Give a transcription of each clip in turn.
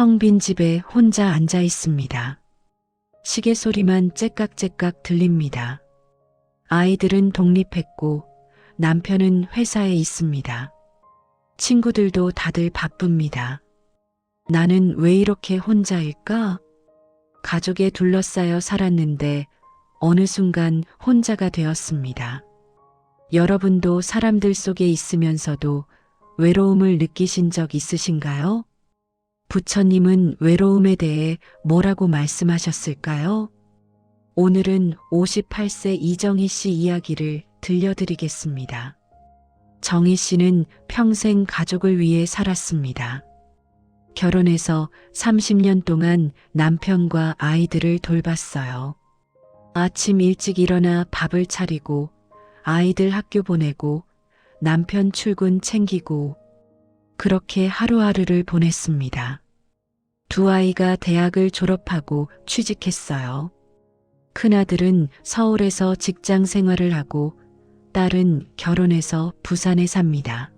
텅 빈 집에 혼자 앉아 있습니다. 시계 소리만 째깍째깍 들립니다. 아이들은 독립했고 남편은 회사에 있습니다. 친구들도 다들 바쁩니다. 나는 왜 이렇게 혼자일까? 가족에 둘러싸여 살았는데 어느 순간 혼자가 되었습니다. 여러분도 사람들 속에 있으면서도 외로움을 느끼신 적 있으신가요? 부처님은 외로움에 대해 뭐라고 말씀하셨을까요? 오늘은 58세 이정희 씨 이야기를 들려드리겠습니다. 정희 씨는 평생 가족을 위해 살았습니다. 결혼해서 30년 동안 남편과 아이들을 돌봤어요. 아침 일찍 일어나 밥을 차리고 아이들 학교 보내고 남편 출근 챙기고 그렇게 하루하루를 보냈습니다. 두 아이가 대학을 졸업하고 취직했어요. 큰아들은 서울에서 직장 생활을 하고 딸은 결혼해서 부산에 삽니다.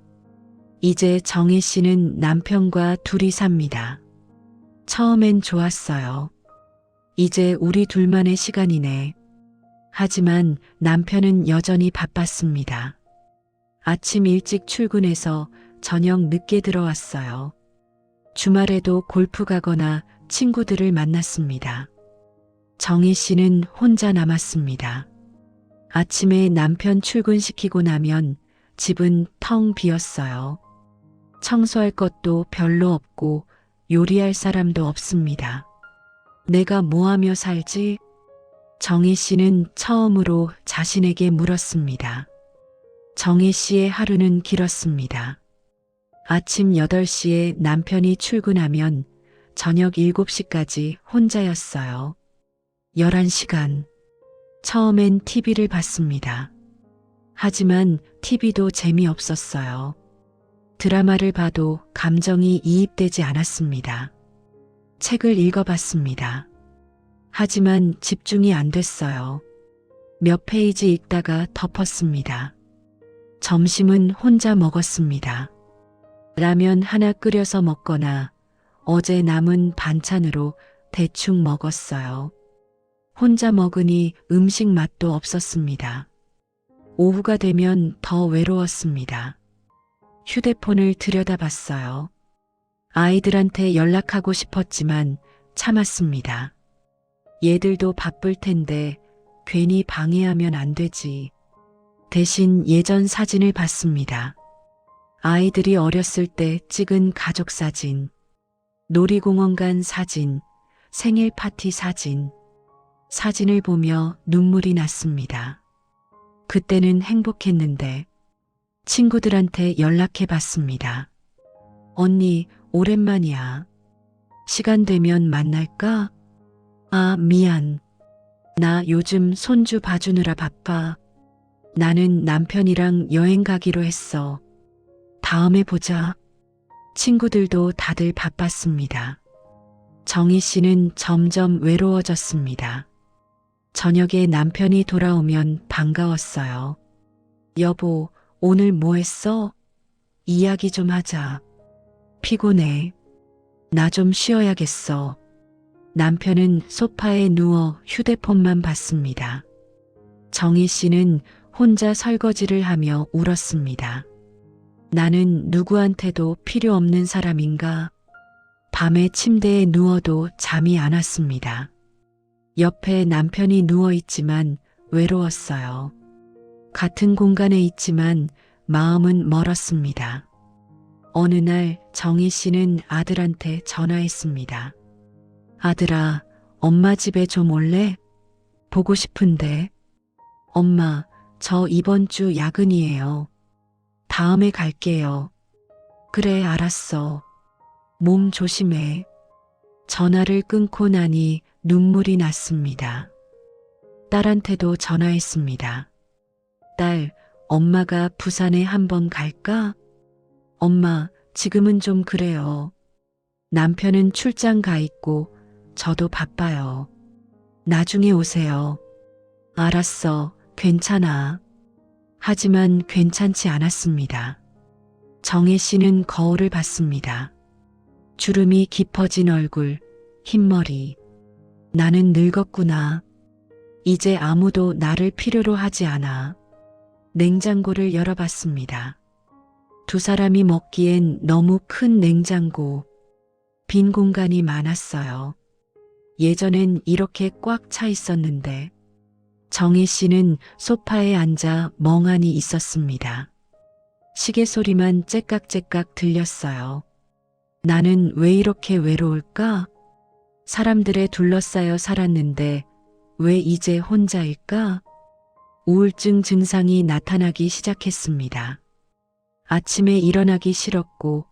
이제 정혜 씨는 남편과 둘이 삽니다. 처음엔 좋았어요. 이제 우리 둘만의 시간이네. 하지만 남편은 여전히 바빴습니다. 아침 일찍 출근해서 저녁 늦게 들어왔어요. 주말에도 골프 가거나 친구들을 만났습니다. 정희 씨는 혼자 남았습니다. 아침에 남편 출근시키고 나면 집은 텅 비었어요. 청소할 것도 별로 없고 요리할 사람도 없습니다. 내가 뭐 하며 살지? 정희 씨는 처음으로 자신에게 물었습니다. 정희 씨의 하루는 길었습니다. 아침 8시에 남편이 출근하면 저녁 7시까지 혼자였어요. 11시간. 처음엔 TV를 봤습니다. 하지만 TV도 재미없었어요. 드라마를 봐도 감정이 이입되지 않았습니다. 책을 읽어봤습니다. 하지만 집중이 안 됐어요. 몇 페이지 읽다가 덮었습니다. 점심은 혼자 먹었습니다. 라면 하나 끓여서 먹거나 어제 남은 반찬으로 대충 먹었어요. 혼자 먹으니 음식 맛도 없었습니다. 오후가 되면 더 외로웠습니다. 휴대폰을 들여다봤어요. 아이들한테 연락하고 싶었지만 참았습니다. 얘들도 바쁠 텐데 괜히 방해하면 안 되지. 대신 예전 사진을 봤습니다. 아이들이 어렸을 때 찍은 가족 사진, 놀이공원 간 사진, 생일 파티 사진. 사진을 보며 눈물이 났습니다. 그때는 행복했는데 친구들한테 연락해 봤습니다. 언니, 오랜만이야. 시간 되면 만날까? 아, 미안. 나 요즘 손주 봐주느라 바빠. 나는 남편이랑 여행 가기로 했어. 다음에 보자. 친구들도 다들 바빴습니다. 정희 씨는 점점 외로워졌습니다. 저녁에 남편이 돌아오면 반가웠어요. 여보, 오늘 뭐 했어? 이야기 좀 하자. 피곤해. 나 좀 쉬어야겠어. 남편은 소파에 누워 휴대폰만 봤습니다. 정희 씨는 혼자 설거지를 하며 울었습니다. 나는 누구한테도 필요 없는 사람인가? 밤에 침대에 누워도 잠이 안 왔습니다. 옆에 남편이 누워 있지만 외로웠어요. 같은 공간에 있지만 마음은 멀었습니다. 어느 날 정희 씨는 아들한테 전화했습니다. 아들아, 엄마 집에 좀 올래? 보고 싶은데. 엄마, 저 이번 주 야근이에요. 다음에 갈게요. 그래, 알았어. 몸 조심해. 전화를 끊고 나니 눈물이 났습니다. 딸한테도 전화했습니다. 딸, 엄마가 부산에 한번 갈까? 엄마, 지금은 좀 그래요. 남편은 출장 가 있고 저도 바빠요. 나중에 오세요. 알았어, 괜찮아. 하지만 괜찮지 않았습니다. 정혜 씨는 거울을 봤습니다. 주름이 깊어진 얼굴, 흰머리. 나는 늙었구나. 이제 아무도 나를 필요로 하지 않아. 냉장고를 열어봤습니다. 두 사람이 먹기엔 너무 큰 냉장고, 빈 공간이 많았어요. 예전엔 이렇게 꽉 차 있었는데 정희 씨는 소파에 앉아 멍하니 있었습니다. 시계 소리만 째깍째깍 들렸어요. 나는 왜 이렇게 외로울까? 사람들에 둘러싸여 살았는데 왜 이제 혼자일까? 우울증 증상이 나타나기 시작했습니다. 아침에 일어나기 싫었고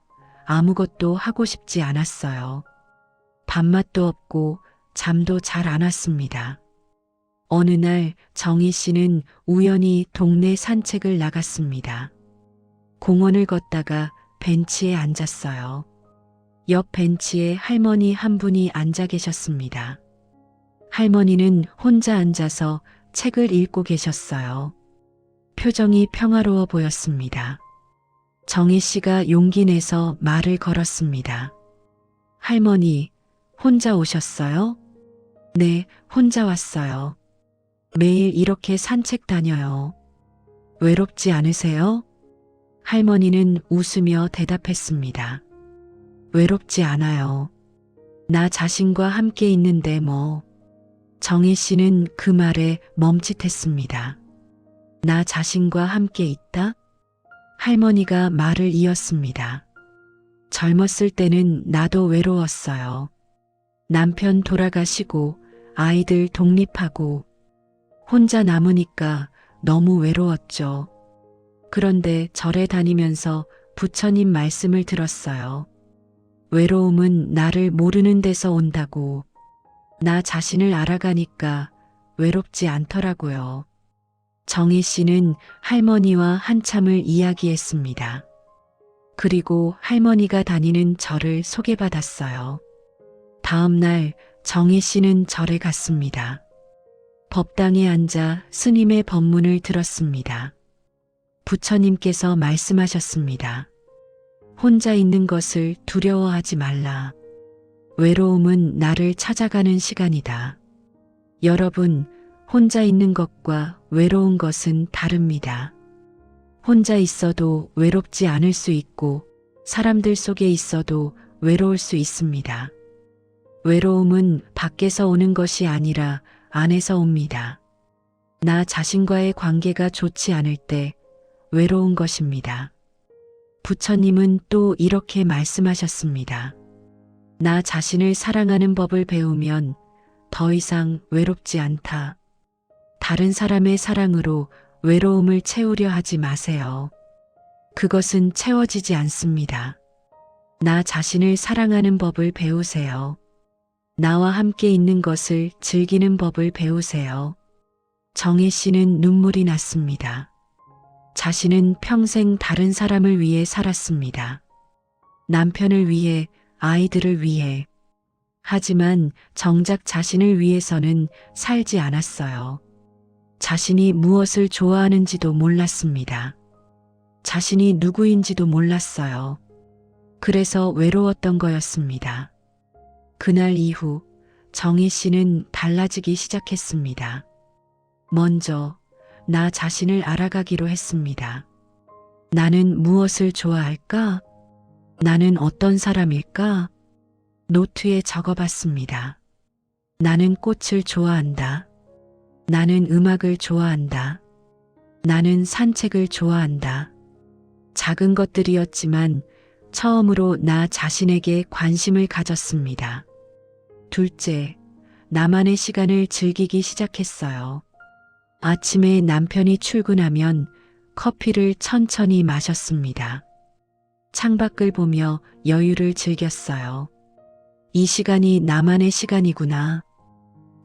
아무것도 하고 싶지 않았어요. 밥맛도 없고 잠도 잘 안 왔습니다. 어느 날 정희 씨는 우연히 동네 산책을 나갔습니다. 공원을 걷다가 벤치에 앉았어요. 옆 벤치에 할머니 한 분이 앉아 계셨습니다. 할머니는 혼자 앉아서 책을 읽고 계셨어요. 표정이 평화로워 보였습니다. 정희 씨가 용기 내서 말을 걸었습니다. 할머니, 혼자 오셨어요? 네, 혼자 왔어요. 매일 이렇게 산책 다녀요. 외롭지 않으세요? 할머니는 웃으며 대답했습니다. 외롭지 않아요. 나 자신과 함께 있는데 뭐. 정희 씨는 그 말에 멈칫했습니다. 나 자신과 함께 있다? 할머니가 말을 이었습니다. 젊었을 때는 나도 외로웠어요. 남편 돌아가시고 아이들 독립하고 혼자 남으니까 너무 외로웠죠. 그런데 절에 다니면서 부처님 말씀을 들었어요. 외로움은 나를 모르는 데서 온다고. 나 자신을 알아가니까 외롭지 않더라고요. 정희 씨는 할머니와 한참을 이야기했습니다. 그리고 할머니가 다니는 절을 소개받았어요. 다음 날 정희 씨는 절에 갔습니다. 법당에 앉아 스님의 법문을 들었습니다. 부처님께서 말씀하셨습니다. 혼자 있는 것을 두려워하지 말라. 외로움은 나를 찾아가는 시간이다. 여러분, 혼자 있는 것과 외로운 것은 다릅니다. 혼자 있어도 외롭지 않을 수 있고 사람들 속에 있어도 외로울 수 있습니다. 외로움은 밖에서 오는 것이 아니라 안에서 옵니다. 나 자신과의 관계가 좋지 않을 때 외로운 것입니다. 부처님은 또 이렇게 말씀하셨습니다. 나 자신을 사랑하는 법을 배우면 더 이상 외롭지 않다. 다른 사람의 사랑으로 외로움을 채우려 하지 마세요. 그것은 채워지지 않습니다. 나 자신을 사랑하는 법을 배우세요. 나와 함께 있는 것을 즐기는 법을 배우세요. 정희 씨는 눈물이 났습니다. 자신은 평생 다른 사람을 위해 살았습니다. 남편을 위해, 아이들을 위해. 하지만 정작 자신을 위해서는 살지 않았어요. 자신이 무엇을 좋아하는지도 몰랐습니다. 자신이 누구인지도 몰랐어요. 그래서 외로웠던 거였습니다. 그날 이후 정희 씨는 달라지기 시작했습니다. 먼저 나 자신을 알아가기로 했습니다. 나는 무엇을 좋아할까? 나는 어떤 사람일까? 노트에 적어봤습니다. 나는 꽃을 좋아한다. 나는 음악을 좋아한다. 나는 산책을 좋아한다. 작은 것들이었지만 처음으로 나 자신에게 관심을 가졌습니다. 둘째, 나만의 시간을 즐기기 시작했어요. 아침에 남편이 출근하면 커피를 천천히 마셨습니다. 창밖을 보며 여유를 즐겼어요. 이 시간이 나만의 시간이구나.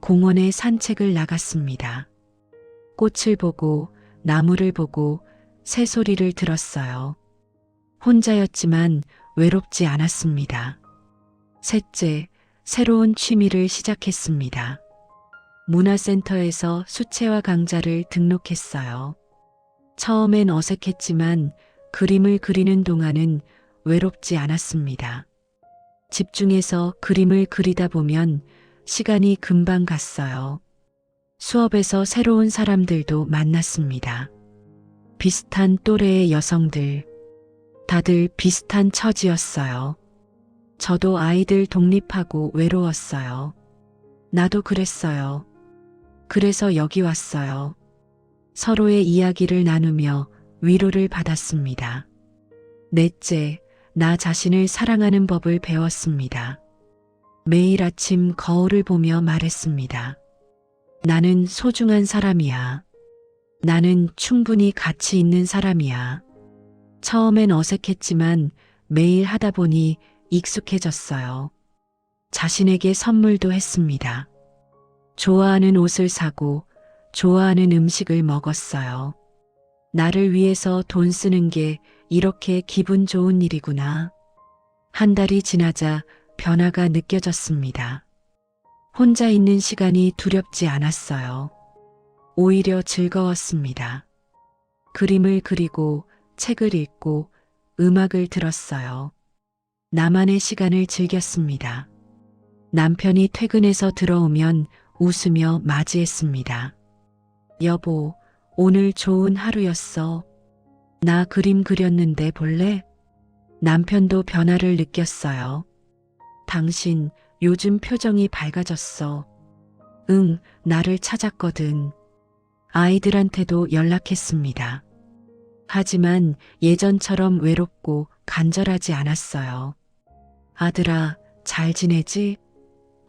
공원에 산책을 나갔습니다. 꽃을 보고 나무를 보고 새소리를 들었어요. 혼자였지만 외롭지 않았습니다. 셋째, 새로운 취미를 시작했습니다. 문화센터에서 수채화 강좌를 등록했어요. 처음엔 어색했지만 그림을 그리는 동안은 외롭지 않았습니다. 집중해서 그림을 그리다 보면 시간이 금방 갔어요. 수업에서 새로운 사람들도 만났습니다. 비슷한 또래의 여성들, 다들 비슷한 처지였어요. 저도 아이들 독립하고 외로웠어요. 나도 그랬어요. 그래서 여기 왔어요. 서로의 이야기를 나누며 위로를 받았습니다. 넷째, 나 자신을 사랑하는 법을 배웠습니다. 매일 아침 거울을 보며 말했습니다. 나는 소중한 사람이야. 나는 충분히 가치 있는 사람이야. 처음엔 어색했지만 매일 하다 보니 익숙해졌어요. 자신에게 선물도 했습니다. 좋아하는 옷을 사고 좋아하는 음식을 먹었어요. 나를 위해서 돈 쓰는 게 이렇게 기분 좋은 일이구나. 한 달이 지나자 변화가 느껴졌습니다. 혼자 있는 시간이 두렵지 않았어요. 오히려 즐거웠습니다. 그림을 그리고 책을 읽고 음악을 들었어요. 나만의 시간을 즐겼습니다. 남편이 퇴근해서 들어오면 웃으며 맞이했습니다. 여보, 오늘 좋은 하루였어. 나 그림 그렸는데 볼래? 남편도 변화를 느꼈어요. 당신 요즘 표정이 밝아졌어. 응, 나를 찾았거든. 아이들한테도 연락했습니다. 하지만 예전처럼 외롭고 간절하지 않았어요. 아들아, 잘 지내지?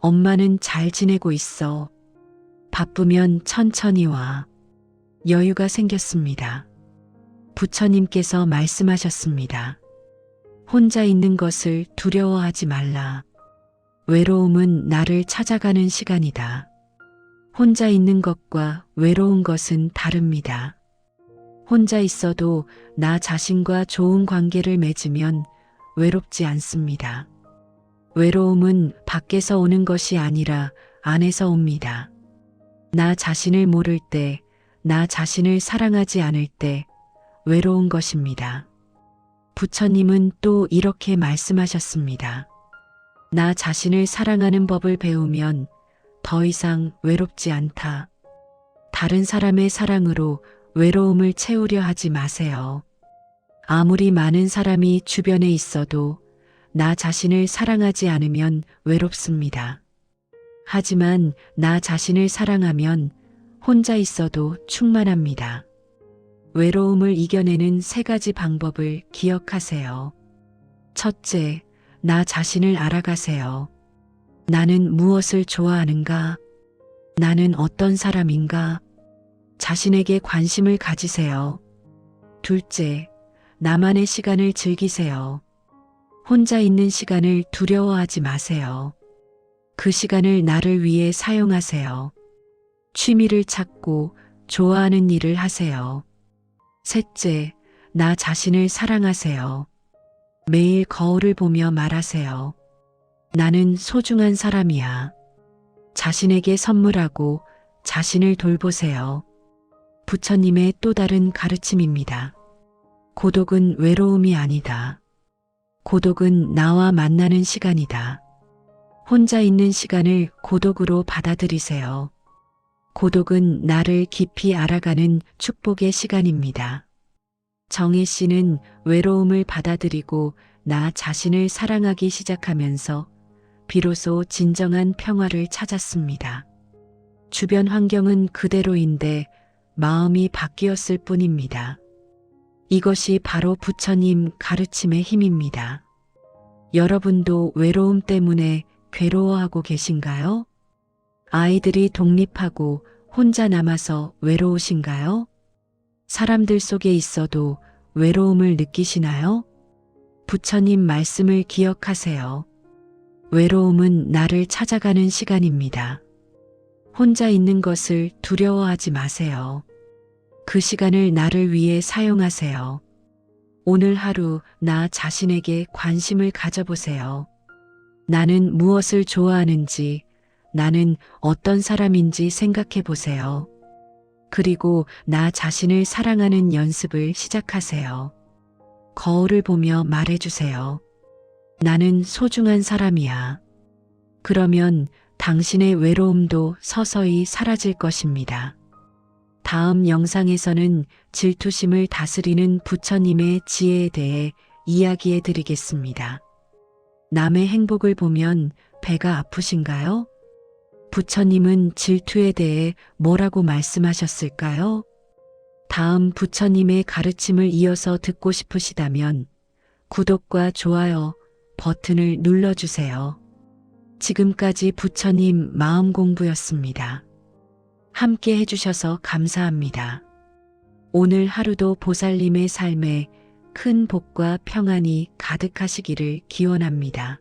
엄마는 잘 지내고 있어. 바쁘면 천천히 와. 여유가 생겼습니다. 부처님께서 말씀하셨습니다. 혼자 있는 것을 두려워하지 말라. 외로움은 나를 찾아가는 시간이다. 혼자 있는 것과 외로운 것은 다릅니다. 혼자 있어도 나 자신과 좋은 관계를 맺으면 외롭지 않습니다. 외로움은 밖에서 오는 것이 아니라 안에서 옵니다. 나 자신을 모를 때, 나 자신을 사랑하지 않을 때 외로운 것입니다. 부처님은 또 이렇게 말씀하셨습니다. 나 자신을 사랑하는 법을 배우면 더 이상 외롭지 않다. 다른 사람의 사랑으로 외로움을 채우려 하지 마세요. 아무리 많은 사람이 주변에 있어도 나 자신을 사랑하지 않으면 외롭습니다. 하지만 나 자신을 사랑하면 혼자 있어도 충만합니다. 외로움을 이겨내는 3가지 방법을 기억하세요. 첫째, 나 자신을 알아가세요. 나는 무엇을 좋아하는가? 나는 어떤 사람인가? 자신에게 관심을 가지세요. 둘째, 나만의 시간을 즐기세요. 혼자 있는 시간을 두려워하지 마세요. 그 시간을 나를 위해 사용하세요. 취미를 찾고 좋아하는 일을 하세요. 셋째, 나 자신을 사랑하세요. 매일 거울을 보며 말하세요. 나는 소중한 사람이야. 자신에게 선물하고 자신을 돌보세요. 부처님의 또 다른 가르침입니다. 고독은 외로움이 아니다. 고독은 나와 만나는 시간이다. 혼자 있는 시간을 고독으로 받아들이세요. 고독은 나를 깊이 알아가는 축복의 시간입니다. 정혜 씨는 외로움을 받아들이고 나 자신을 사랑하기 시작하면서 비로소 진정한 평화를 찾았습니다. 주변 환경은 그대로인데 마음이 바뀌었을 뿐입니다. 이것이 바로 부처님 가르침의 힘입니다. 여러분도 외로움 때문에 괴로워하고 계신가요? 아이들이 독립하고 혼자 남아서 외로우신가요? 사람들 속에 있어도 외로움을 느끼시나요? 부처님 말씀을 기억하세요. 외로움은 나를 찾아가는 시간입니다. 혼자 있는 것을 두려워하지 마세요. 그 시간을 나를 위해 사용하세요. 오늘 하루 나 자신에게 관심을 가져보세요. 나는 무엇을 좋아하는지, 나는 어떤 사람인지 생각해 보세요. 그리고 나 자신을 사랑하는 연습을 시작하세요. 거울을 보며 말해주세요. 나는 소중한 사람이야. 그러면 당신의 외로움도 서서히 사라질 것입니다. 다음 영상에서는 질투심을 다스리는 부처님의 지혜에 대해 이야기해 드리겠습니다. 남의 행복을 보면 배가 아프신가요? 부처님은 질투에 대해 뭐라고 말씀하셨을까요? 다음 부처님의 가르침을 이어서 듣고 싶으시다면 구독과 좋아요 버튼을 눌러주세요. 지금까지 부처님 마음 공부였습니다. 함께 해주셔서 감사합니다. 오늘 하루도 보살님의 삶에 큰 복과 평안이 가득하시기를 기원합니다.